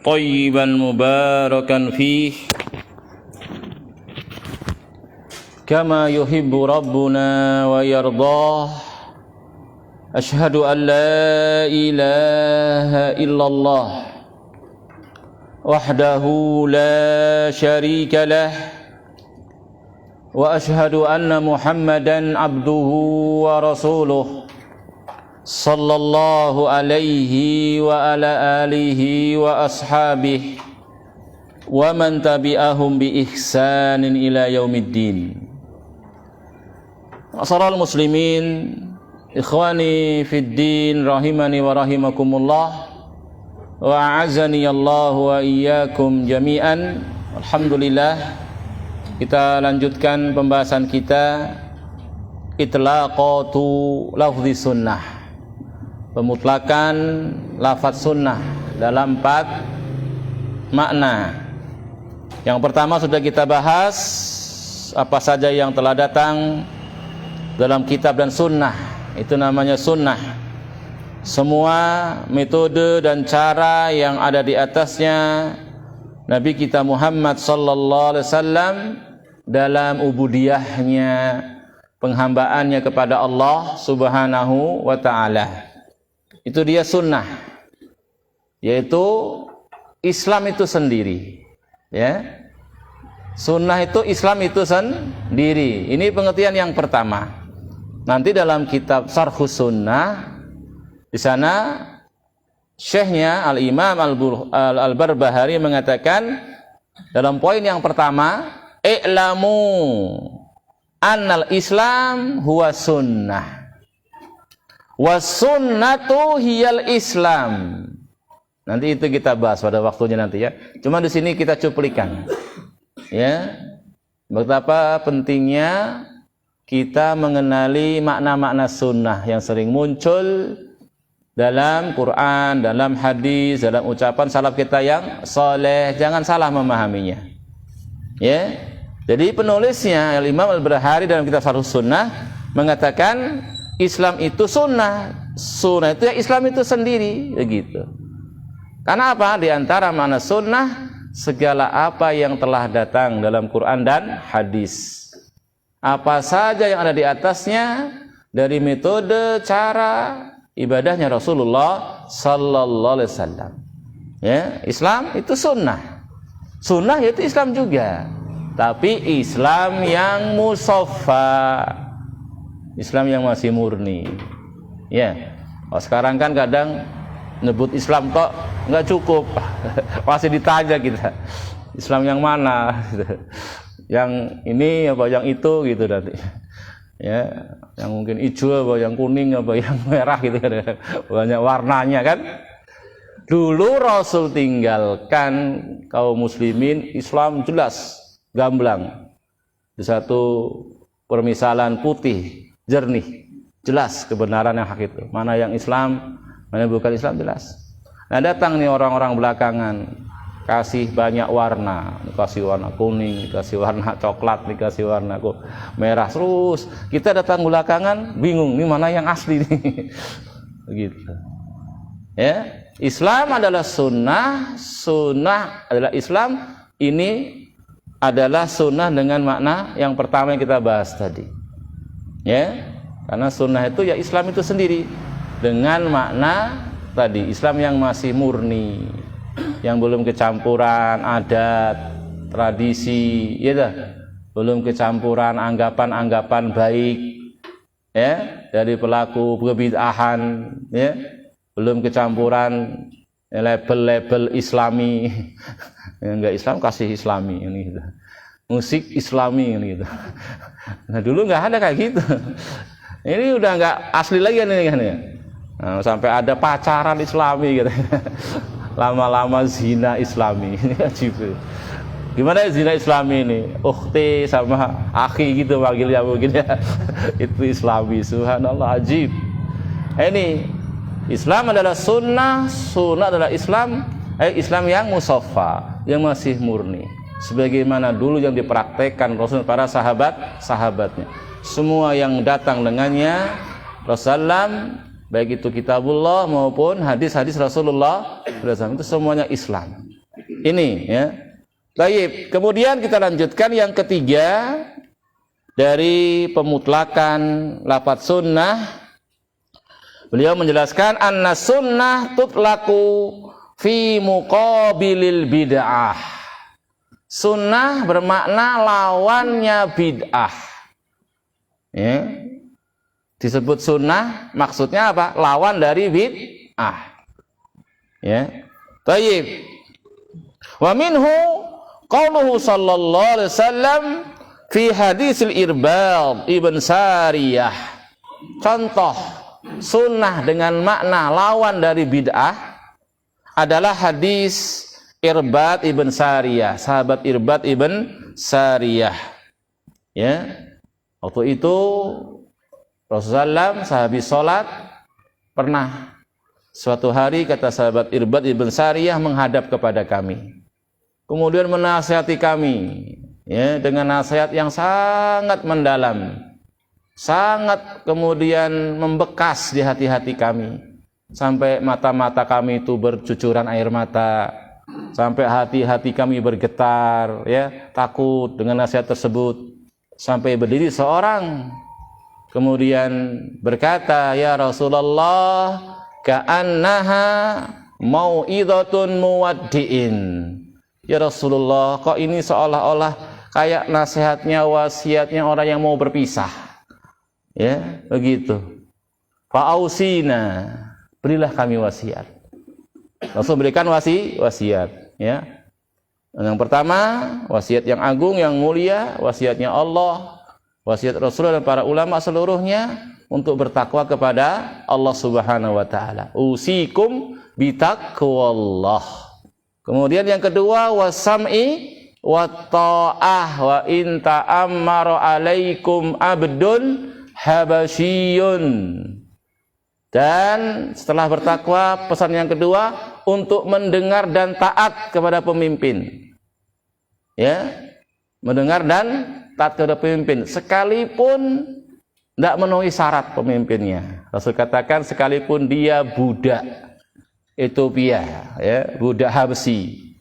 طيبا مباركا فيه كما يحب ربنا ويرضاه. أشهد أن لا إله إلا الله وحده لا شريك له وأشهد أن محمدا عبده ورسوله صلى الله عليه وعلى آله وأصحابه ومن تبعهم بإحسان إلى يوم الدين. Ma'asyiral muslimin, ikhwani fid din, rahimani wa rahimakumullah, wa a'azzani Allah wa iyyakum jami'an. Alhamdulillah, kita lanjutkan pembahasan kita itlaqatu lafzi sunnah, pemutlakan lafaz sunnah dalam 4 makna. Yang pertama sudah kita bahas apa saja yang telah datang dalam kitab dan sunnah, itu namanya sunnah. Semua metode dan cara yang ada di atasnya Nabi kita Muhammad sallallahu alaihi wasallam dalam ubudiyahnya, penghambaannya kepada Allah subhanahu wa ta'ala, itu dia sunnah, yaitu Islam itu sendiri, ya. Sunnah itu Islam itu sendiri. Ini pengertian yang pertama. Nanti dalam kitab Syarhus Sunnah, di sana syekhnya Al-Imam Al-Barbahari mengatakan dalam poin yang pertama, i'lamu annal Islam huwa sunnah wa sunnatu hiyal Islam. Nanti itu kita bahas pada waktunya nanti, ya. Cuma di sini kita cuplikan, ya, betapa pentingnya kita mengenali makna-makna sunnah yang sering muncul dalam Quran, dalam hadis, dalam ucapan salaf kita yang soleh. Jangan salah memahaminya, ya. Jadi penulisnya Al-Imam Al-Barbahari dalam kitab Syarhus Sunnah mengatakan Islam itu sunnah. Sunnah itu ya Islam itu sendiri, begitu. Karena apa? Di antara makna sunnah segala apa yang telah datang dalam Quran dan hadis. Apa saja yang ada di atasnya dari metode cara ibadahnya Rasulullah sallallahu alaihi wasallam. Ya, Islam itu sunnah. Sunnah itu Islam juga. Tapi Islam yang musaffa, Islam yang masih murni. Ya. Oh, sekarang kan kadang nyebut Islam kok nggak cukup, masih ditanya kita Islam yang mana, yang ini apa yang itu gitu nanti, ya, yang mungkin hijau apa yang kuning apa yang merah gitu kan, banyak warnanya kan. Dulu Rasul tinggalkan kaum muslimin Islam jelas gamblang, di satu permisalan putih jernih, jelas kebenaran yang hak itu, mana yang Islam, mana bukan Islam, jelas. Nah, datang nih orang-orang belakangan, kasih banyak warna, dikasih warna kuning, dikasih warna coklat, dikasih warna merah terus. Kita datang belakangan bingung, ini mana yang asli nih. Begitu. Ya, Islam adalah sunnah, sunnah adalah Islam. Ini adalah sunnah dengan makna yang pertama yang kita bahas tadi. Ya, karena sunnah itu ya Islam itu sendiri dengan makna tadi, Islam yang masih murni, yang belum kecampuran adat, tradisi, ya dah, belum kecampuran anggapan-anggapan baik, ya, dari pelaku kebid'ahan, ya, belum kecampuran label-label Islami, yang enggak Islam kasih Islami, ini gitu. Musik Islami, ini gitu. Nah, dulu nggak ada kayak gitu. Ini udah nggak asli lagi ini kan, ya. Nah, sampai ada pacaran Islami gitu. Lama-lama zina Islami. Ini ajib. Gimana ya zina Islami ini? Ukhti sama akhi gitu panggilnya mungkin, ya. Itu Islami. Subhanallah, ajib. Ini Islam adalah sunnah, sunnah adalah Islam, Islam yang musaffa, yang masih murni. Sebagaimana dulu yang dipraktekkan Rasul para sahabat-sahabatnya. Semua yang datang dengannya Rasulullah, baik itu kitabullah maupun hadis-hadis Rasulullah, itu semuanya Islam. ini ya. Baik, kemudian kita lanjutkan yang ketiga dari pemutlakan lafaz sunnah. Beliau menjelaskan anna sunnah tutlaku fi muqabilil bid'ah. Sunnah bermakna lawannya bid'ah. Ya. Disebut sunnah maksudnya apa? Lawan dari bid'ah. Ya. Baik. Wa minhu qauluhu sallallahu alaihi wasallam fi hadisil Irbad ibn Sariyah. Contoh sunnah dengan makna lawan dari bid'ah adalah hadis Irbad ibn Sariyah, sahabat Irbad ibn Sariyah. Ya. Waktu itu Rasulullah sehabis sholat pernah suatu hari kata sahabat Irbad ibn Sariyah menghadap kepada kami. Kemudian menasihati kami ya, dengan nasihat yang sangat mendalam. Sangat kemudian membekas di hati-hati kami. Sampai mata-mata kami itu bercucuran air mata. Sampai hati-hati kami bergetar ya, takut dengan nasihat tersebut. Sampai berdiri seorang kemudian berkata, "Ya Rasulullah, ka'annaha mau'idhatun muwaddi'in." Ya Rasulullah, kok ini seolah-olah kayak nasihatnya, wasiatnya orang yang mau berpisah. Ya, begitu. Fa'ausina, berilah kami wasiat. Rasul berikan wasiat, ya. Yang pertama, wasiat yang agung, yang mulia, wasiatnya Allah, wasiat Rasulullah dan para ulama seluruhnya untuk bertakwa kepada Allah Subhanahu wa taala. Usikum bitaqwallah. Kemudian yang kedua, wasam'i wa ta'ah wa in ta'ammara 'alaikum abdun habasyiyun. Dan setelah bertakwa, pesan yang kedua untuk mendengar dan taat kepada pemimpin. Ya, mendengar dan taat kepada pemimpin sekalipun tidak memenuhi syarat pemimpinnya. Rasul katakan sekalipun dia budak Ethiopia, ya, budak Habsyi.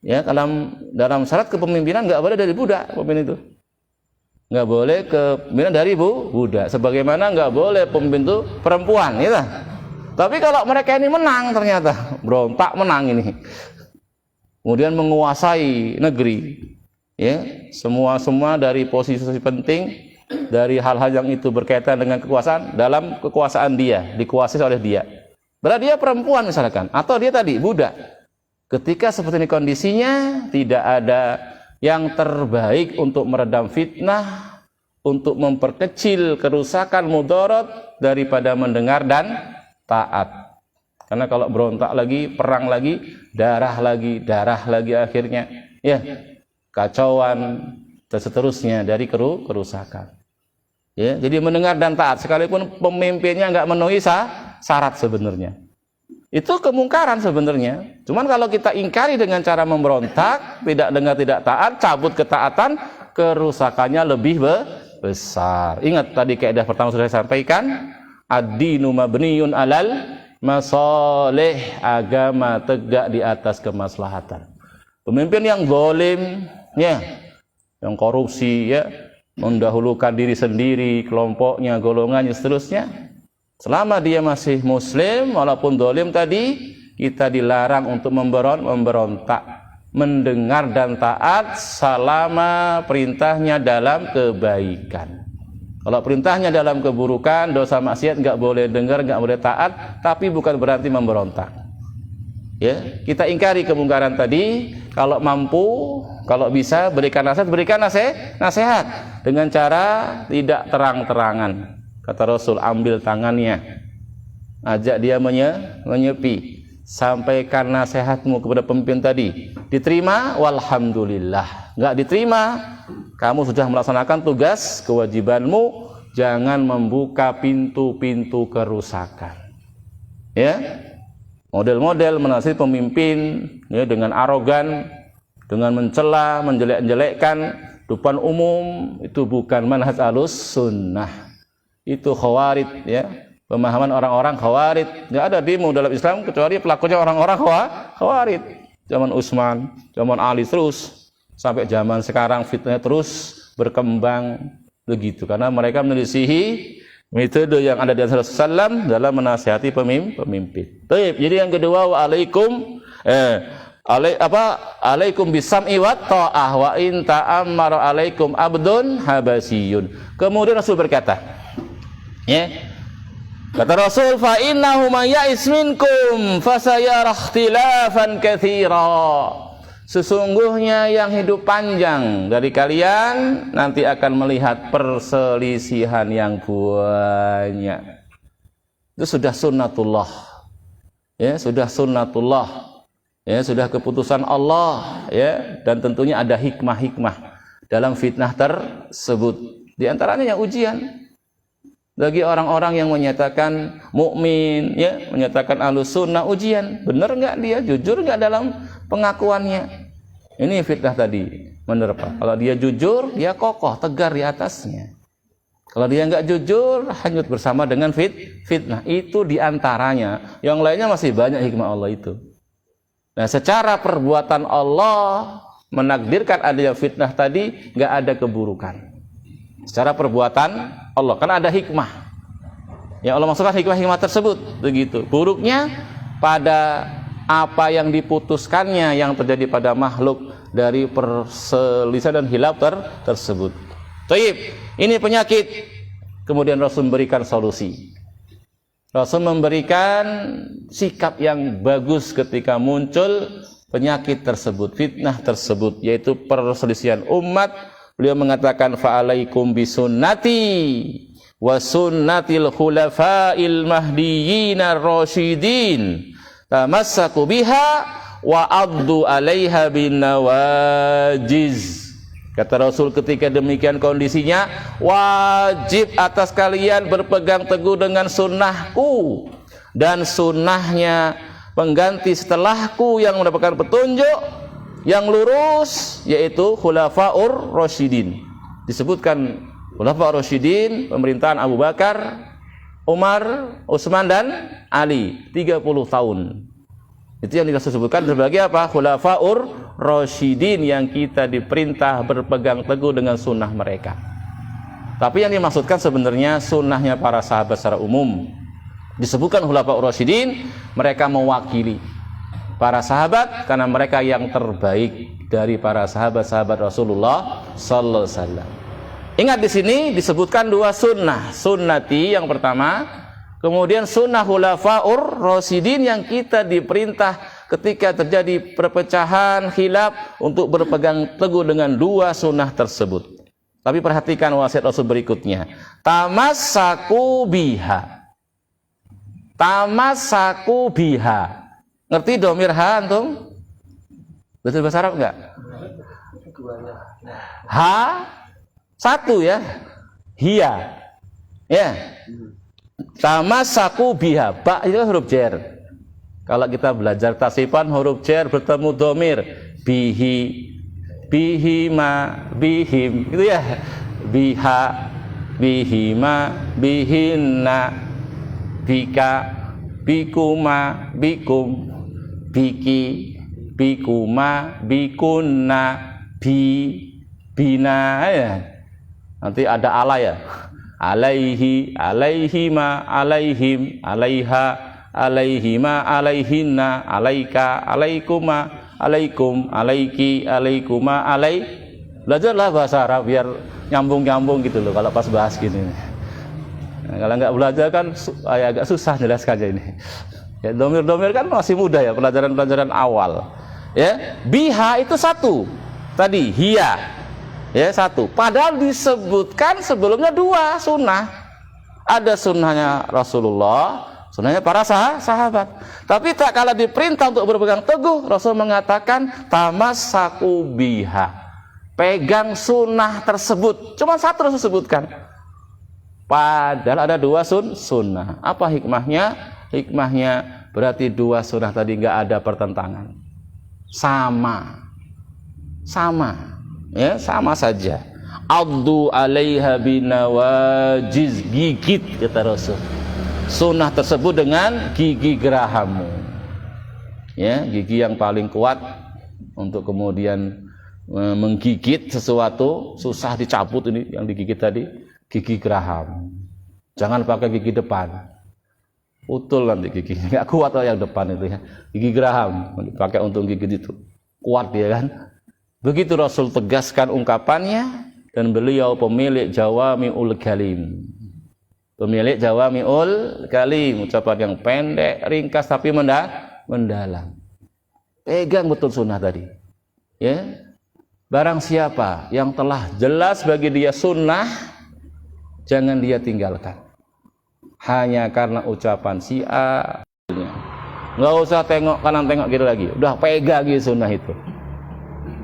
Ya, dalam syarat kepemimpinan nggak boleh dari budak pemimpin itu. Nggak boleh kepemimpinan dari budak. Sebagaimana nggak boleh pemimpin itu perempuan, gitu. Tapi kalau mereka ini menang ternyata berontak menang ini. Kemudian menguasai negeri, ya, semua dari posisi penting, dari hal-hal yang itu berkaitan dengan kekuasaan, dalam kekuasaan dia, dikuasai oleh dia. Berarti dia perempuan misalkan, atau dia tadi budak. Ketika seperti ini kondisinya, tidak ada yang terbaik untuk meredam fitnah, untuk memperkecil kerusakan mudarat daripada mendengar dan taat. Karena kalau berontak lagi, perang lagi, darah lagi akhirnya, ya, kacauan dan seterusnya dari kerusakan. Ya, jadi mendengar dan taat sekalipun pemimpinnya nggak memenuhi syarat sebenarnya. Itu kemungkaran sebenarnya. Cuman kalau kita ingkari dengan cara memberontak, tidak dengar, tidak taat, cabut ketaatan, kerusakannya lebih besar. Ingat tadi kaidah pertama sudah saya sampaikan, ad-dinu mabniyun alal masalih, agama tegak di atas kemaslahatan. Pemimpin yang zalim, ya, yang korupsi, ya, mendahulukan diri sendiri, kelompoknya, golongannya, seterusnya, selama dia masih muslim, walaupun zalim tadi, kita dilarang untuk memberontak, mendengar dan taat selama perintahnya dalam kebaikan. Kalau perintahnya dalam keburukan, dosa maksiat, nggak boleh dengar, nggak boleh taat, tapi bukan berarti memberontak. Ya, kita ingkari kemungkaran tadi. Kalau mampu, kalau bisa berikan nasihat dengan cara tidak terang-terangan. Kata Rasul, ambil tangannya, ajak dia menyepi, sampaikan nasihatmu kepada pemimpin tadi. Diterima, walhamdulillah. Nggak diterima, kamu sudah melaksanakan tugas kewajibanmu. Jangan membuka pintu-pintu kerusakan. Ya, model-model menasihati pemimpin, ya, dengan arogan, dengan mencela, menjelek-jelekkan depan umum, itu bukan manhaj Ahlus Sunnah. Itu khawarid, ya, pemahaman orang-orang khawarid. Nggak ada demo dalam Islam kecuali pelakunya orang-orang khawarid. zaman Utsman, zaman Ali, terus sampai zaman sekarang fitnah terus berkembang begitu, karena mereka menyelisihi metode yang ada di Rasulullah SAW dalam menasihati pemimpin. Jadi yang kedua, alaikum bisam'i wa ta'ah wa in ta'ammara alaikum abdun habasiyun. Kemudian Rasul berkata, kata Rasul, fa innahu man ya'is minkum fasayara ikhtilafan katsira. Sesungguhnya yang hidup panjang dari kalian nanti akan melihat perselisihan yang banyak. Itu sudah sunnatullah. Ya, sudah sunnatullah. Ya, sudah keputusan Allah, ya, dan tentunya ada hikmah-hikmah dalam fitnah tersebut. Di antaranya yang ujian. Bagi orang-orang yang menyatakan mukmin, ya, menyatakan ahlus sunnah, ujian, benar nggak dia, jujur nggak dalam pengakuannya. Ini fitnah tadi menerpa. Kalau dia jujur, dia kokoh, tegar di atasnya. Kalau dia nggak jujur, hanyut bersama dengan fitnah. Itu diantaranya. Yang lainnya masih banyak hikmah Allah itu. Nah, secara perbuatan Allah menakdirkan adanya fitnah tadi, nggak ada keburukan. Secara perbuatan Allah, karena ada hikmah. Yang Allah maksudkan hikmah-hikmah tersebut, begitu. Buruknya pada apa yang diputuskannya yang terjadi pada makhluk dari perselisihan dan hilaf tersebut. Taib, ini penyakit. Kemudian Rasul memberikan solusi. Rasul memberikan sikap yang bagus ketika muncul penyakit tersebut, fitnah tersebut, yaitu perselisihan umat. Beliau mengatakan, fa'alaikum bisunnati wa sunnatil khulafa'il mahdiyyin ar-rasyidin tamassaku biha wa addu 'alaiha bin nawajiz. Kata Rasul, ketika demikian kondisinya, wajib atas kalian berpegang teguh dengan sunnahku dan sunnahnya pengganti setelahku yang mendapatkan petunjuk yang lurus, yaitu khulafaur rasyidin. Disebutkan khulafaur rasyidin, pemerintahan Abu Bakar, Umar, Utsman dan Ali, 30 tahun. Itu yang disebutkan sebagai apa? Khulafaur rasyidin, yang kita diperintah berpegang teguh dengan sunnah mereka. Tapi yang dimaksudkan sebenarnya sunnahnya para sahabat secara umum. Disebutkan khulafaur rasyidin, mereka mewakili para sahabat karena mereka yang terbaik dari para sahabat-sahabat Rasulullah sallallahu alaihi wasallam. Ingat, di sini disebutkan dua sunnah, sunnati yang pertama, kemudian sunnah khulafaur rasyidin yang kita diperintah ketika terjadi perpecahan khilaf untuk berpegang teguh dengan dua sunnah tersebut. Tapi perhatikan wasiat Rasul berikutnya, tamassaku biha. Tamassaku biha. Ngerti domir ha antum? Betul bahasa Arab enggak? Ha satu ya. Hia. Ya. Tamassaku biha. Ba itu huruf jar. Kalau kita belajar tasifan, huruf jar bertemu domir, bihi, bihima, bihim, gitu ya. Biha, bihima, bihinna, bika, bikuma, bikum, biki, bikuma, bikunna, bina, ya. Nanti ada ala ya. Alaihi, alaihima, alaihim, alaiha, alaihima, alaihinna, alaika, alaikuma, alaikum, alaiki, alaikuma, alai. Belajarlah bahasa Arab biar nyambung-nyambung gitu loh kalau pas bahas gini. Nah, kalau nggak belajar kan agak susah jelaskannya ini. Ya, domir-domir kan masih mudah ya, pelajaran-pelajaran awal. Ya, biha itu satu. Tadi hiya. Ya, satu. Padahal disebutkan sebelumnya dua sunnah. Ada sunnahnya Rasulullah, sunnahnya para sahabat. Tapi tak kala diperintah untuk berpegang teguh, Rasul mengatakan tamassaku biha. Pegang sunnah tersebut. Cuma satu Rasul sebutkan. Padahal ada dua sunnah. Apa hikmahnya? Hikmahnya berarti dua sunnah tadi nggak ada pertentangan. Sama. Ya, sama saja. Addu 'alaiha binawajiz, gigit kata Rasul. Sunnah tersebut dengan gigi gerahamu. Ya, gigi yang paling kuat untuk kemudian menggigit sesuatu, susah dicabut. Ini yang digigit tadi gigi geraham. Jangan pakai gigi depan, utul nanti gigi, nggak kuat yang depan itu ya. Gigi geraham dipakai untuk gigit itu, kuat dia kan. Begitu Rasul tegaskan ungkapannya, dan beliau pemilik jawami'ul kalim. Pemilik jawami'ul kalim, ucapan yang pendek, ringkas tapi mendalam. Pegang betul sunnah tadi. Ya. Barang siapa yang telah jelas bagi dia sunnah, jangan dia tinggalkan. Hanya karena ucapan si A. Nggak usah tengok kanan tengok kiri lagi. Udah pegang gitu sunnah itu.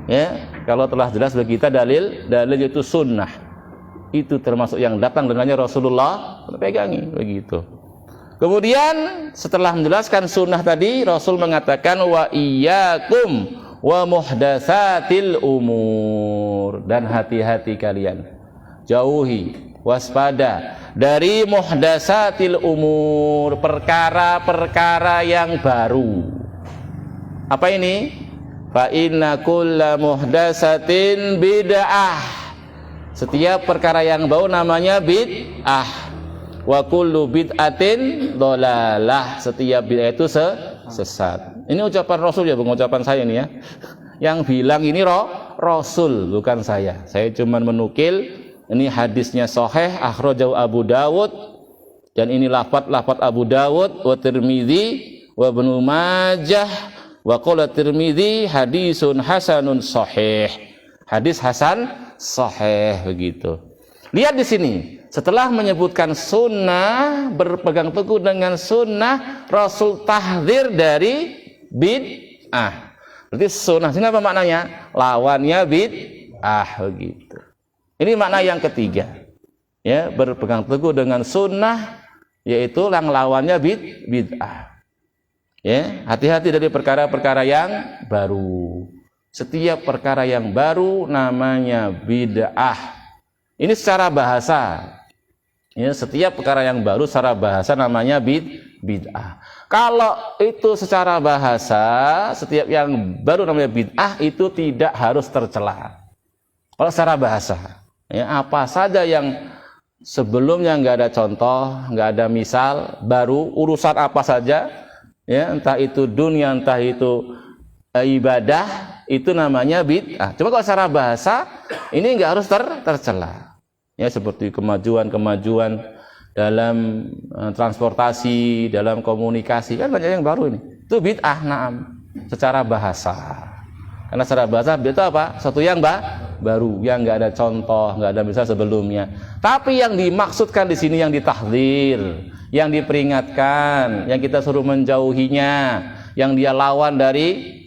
Ya, kalau telah jelas bagi kita dalil itu sunnah. Itu termasuk yang datang dengannya Rasulullah, pegangi begitu. Kemudian setelah menjelaskan sunnah tadi, Rasul mengatakan wa iyyakum wa muhdatsatil umur, dan hati-hati kalian, jauhi, waspada dari muhdatsatil umur, perkara-perkara yang baru. Apa ini? Fa inna kulla muhdatsatin bid'ah. Setiap perkara yang baru namanya bid'ah. Wa kullu bid'atin dhalalah. Setiap bid'ah itu sesat. Ini ucapan Rasul ya, bukan ucapan saya ini ya. Yang bilang ini Rasul, bukan saya. Saya cuma menukil. Ini hadisnya sahih, akhrajahu Abu Dawud, dan ini lafaz Abu Dawud wa Tirmidzi wa Ibnu Majah wa qala Tirmidzi hadisun hasanun sahih. Hadis hasan sahih begitu. Lihat di sini, setelah menyebutkan sunnah, berpegang teguh dengan sunnah, Rasul tahdzir dari bid'ah. Berarti sunnah sini apa maknanya? Lawannya bid'ah begitu. Ini makna yang ketiga. Ya, berpegang teguh dengan sunnah, yaitu yang lawannya bid'ah. Ya, hati-hati dari perkara-perkara yang baru. Setiap perkara yang baru namanya bid'ah. Ini secara bahasa. Ya, setiap perkara yang baru secara bahasa namanya bid'ah. Kalau itu secara bahasa, setiap yang baru namanya bid'ah itu tidak harus tercela. Kalau secara bahasa, ya, apa saja yang sebelumnya nggak ada contoh, nggak ada misal, baru urusan apa saja, ya, entah itu dunia, entah itu ibadah, itu namanya bid'ah. Cuma kalau secara bahasa, ini nggak harus tercela. Ya, seperti kemajuan dalam transportasi, dalam komunikasi, kan banyak yang baru ini. Itu bid'ah, na'am, secara bahasa. Karena secara bahasa itu apa? Satu yang baru, yang nggak ada contoh, nggak ada misal sebelumnya. Tapi yang dimaksudkan di sini, yang ditahdzir, yang diperingatkan, yang kita suruh menjauhinya, yang dia lawan dari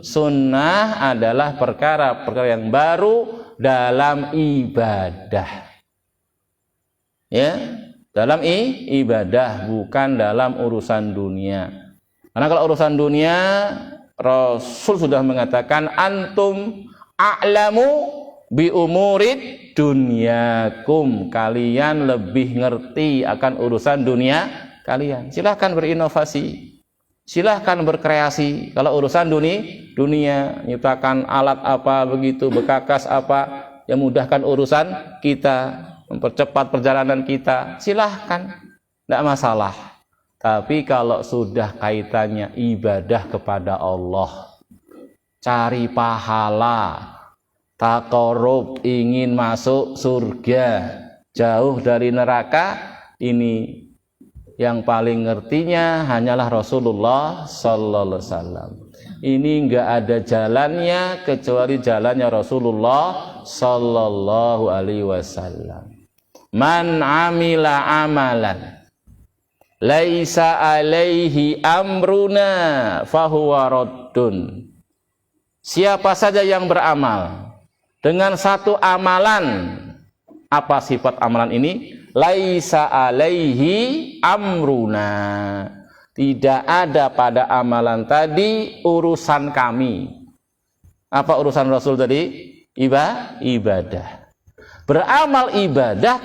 sunnah adalah perkara-perkara yang baru dalam ibadah. Ya, dalam ibadah, bukan dalam urusan dunia. Karena kalau urusan dunia, Rasul sudah mengatakan antum a'lamu bi umurid dunyakum. Kalian lebih ngerti akan urusan dunia kalian. Silahkan berinovasi, silahkan berkreasi. Kalau urusan dunia, nyiptakan alat apa begitu, bekakas apa yang mudahkan urusan kita, mempercepat perjalanan kita, silahkan, tidak masalah. Tapi kalau sudah kaitannya ibadah kepada Allah, cari pahala, taqarrub, ingin masuk surga, jauh dari neraka, ini yang paling ngertinya hanyalah Rasulullah sallallahu alaihi wasallam. Ini enggak ada jalannya kecuali jalannya Rasulullah sallallahu alaihi wasallam. Man amila amalan laisa alaihi amruna fahuwa raddun. Siapa saja yang beramal dengan satu amalan, apa sifat amalan ini? Laisa alaihi amruna, tidak ada pada amalan tadi urusan kami. Apa urusan Rasul tadi? Ibadah. Beramal ibadah